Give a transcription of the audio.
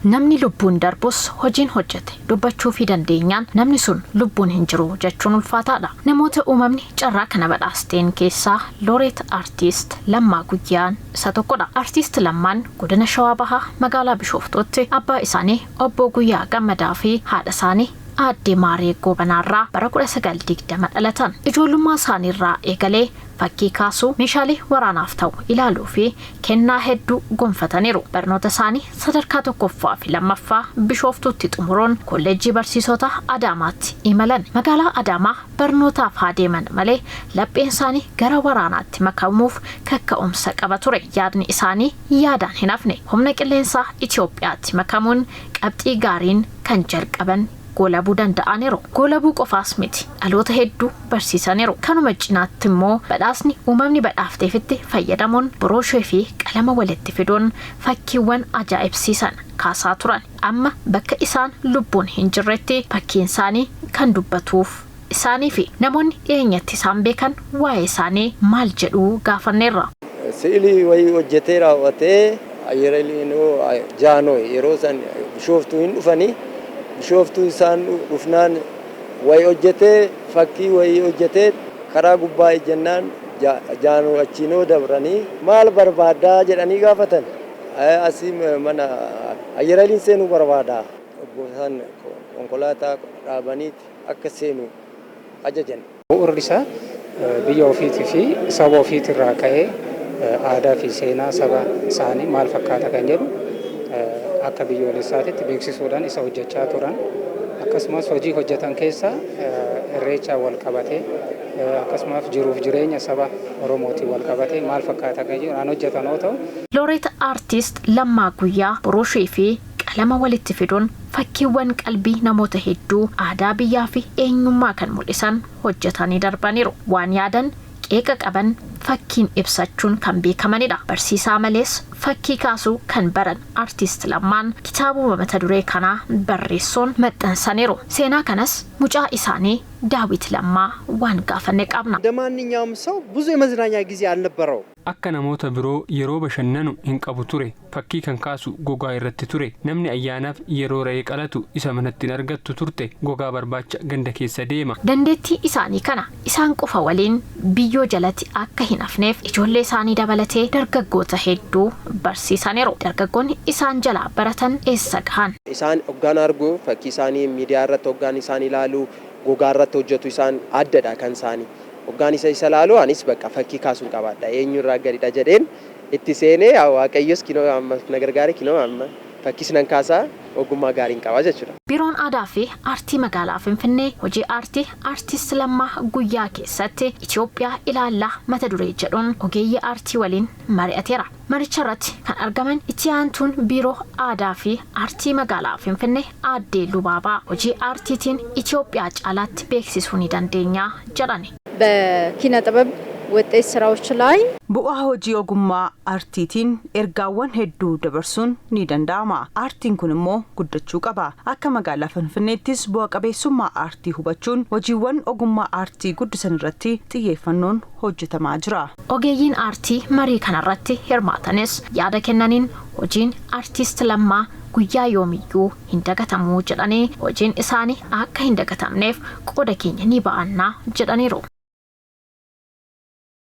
Namni lubbuun darbus hojiin hojjete dubbachuu fi dandeenyaan namni sun lubbuun hin jiru jechuun ulfaataadha. Namoota uumamni carraa kana badhaasteen keessaa Looreet Artiist Lammaa Guyyaan isa tokkodha. Artiist Lammaan godina Shawaa Bahaa magaalaa Bishooftuutti abbaa isaanii obbo Guyyaa Gammadaa fi haadha isaanii Aadde Maaree Goobanaarraa bara 1920 dhalatan. Ijoollummaa isaaniirraa eegalee fakkii kaasuu, meeshaalee waraanaaf ta'u ilaaluu fi kennaa hedduu gonfataniiru. Barnoota isaanii sadarkaa tokkoffaa fi lammaffaa Bishooftuutti xumuruun kolleejjii barsiisota Adaamaatti imalan. Magaalaa Adaamaa barnootaaf haa deeman malee lapheen isaanii gara waraanaatti makamuuf kakka'umsa qaba ture. Yaadni isaanii yaadaan hin hafne. Humna qilleensaa Itoophiyaatti makamuun qabxii gaariin kan jalqaban goolabuu danda'aniiru. Goolabuu qofaas miti dhaloota hedduu barsiisaniiru. Kanuma cinaatti immoo badhaasni uumamni badhaafteefitti fayyadamuun birooshee fi qalama walitti fiduun fakkiiwwan ajaa'ibsiisan kaasaa turan. Amma bakka isaan lubbuun hin jirretti fakkiin isaanii kan dubbatuuf isaanii fi namoonni dhiyeenyatti isaan beekan waa'ee isaanii maal jedhuu gaafanneerra. Si'ilii wayii hojjetee raawwatee ayyeraliinoo jaanoo yeroo san Bishooftuu hin dhufanii Bishooftuu isaan dhufnaan wayii hojjetee fakkii wayii hojjetee karaa gubbaa ijjannaan jaanoo achiinoo dabranii maal barbaadaa jedhanii gaafatan. Asii mana ayyeraliin seenuu barbaadaa. Obboosaan konkolaataa dhaabaniiti akka seenu ajajan. Bu'uurri isaa biyya ofiitii fi saba ofiitirraa ka'ee aadaa fi seenaa saba isaanii maal fakkaata kan jedhu akka biyyoolessaatti beeksisuudhaan isa hojjechaa turan. Akkasumas hojii hojjetan keessaa irreechaa wal qabatee akkasumas jiruuf jireenya saba Oromootiin wal qabatee maal fakkaata kan jedhu aan hojjetan yoo ta'u. Looreet Artiist Lammaa Guyyaa birooshee fi qalama walitti fiduun fakkiiwwan qalbii namoota hedduu aadaa biyyaa fi eenyummaa kan mul'isan hojjetanii darbaniiru. Waan yaadan qeeqa qaban fakkiin ibsachuun kan beekamanidha. Barsiisaa malees fakkii kaasuu kan baran Artiist Lammaan kitaabuma mata duree kanaa barreessuun maxxansaniiru. Seenaa kanas mucaa isaanii Daawit Lammaa waan gaafanne qabna. እንደማንኛውም ሰው ብዙ የመዝናኛ ጊዜ አልነበረው። akka namoota biroo yeroo bashannanu hin qabu ture. Fakkii kan kaasu gogaa irratti ture. Namni ayyaanaaf yeroo re'ee qalatu isa manatti argattu turte. Gogaa barbaacha ganda keessa deema. Dandeettii isaanii kana isaan qofa waliin biyyoo jalatti akka hin hafneef ijoollee isaanii dabalatee dargaggoota hedduu barsiisaniiru. Dargaggoonni isaan jalaa baratan eessa gahan? Isaan hoggaan argu fakkii isaanii miidiyaa irratti hoggaan isaan ilaalu gogaa irratti hojjetu isaan addadha kan isaanii. Hoggaan isa ilaalu anis bakka fakkii kaasuun qabaadha. Eenyurraa gadidha jedheen itti seenee waaqayyos kinoo amma na gargaare kinoo amma fakkii sinan kaasaa ogummaa gaariin qaba jechuudha. Biiroon aadaa fi aartii magaalaa Finfinnee hojii aartii Artiist Lammaa Guyyaa keessatti Itoophiyaa ilaallaa mata duree jedhuun ogeeyyii aartii waliin mari'ateera. Maricha irratti kan argaman itti aantuun biiroo aadaa fi aartii magaalaa Finfinnee Aadde Lubaabaa hojii aartiitiin Itoophiyaa caalaatti beeksisuu ni dandeenya jedhani. በኪነ ጥበብ ውጤት ስራዎች ላይ bu'aa hojii ogummaa aartiitiin ergaawwan hedduu dabarsuun ni danda'ama. Aartiin kun immoo guddachuu qaba. Akka magaalaa Finfinneettis bu'a qabeessummaa aartii hubachuun hojiiwwan ogummaa aartii guddisan irratti xiyyeeffannoon hojjetamaa jira. Ogeeyyiin aartii marii kanarratti hirmaatanis yaada kennaniin hojiin Artiist Lammaa Guyyaa yoomiyyuu hin dagatamuu jedhanii hojiin isaanii akka hin dagatamneef qooda keenya ni ba'annaa jedhaniiru.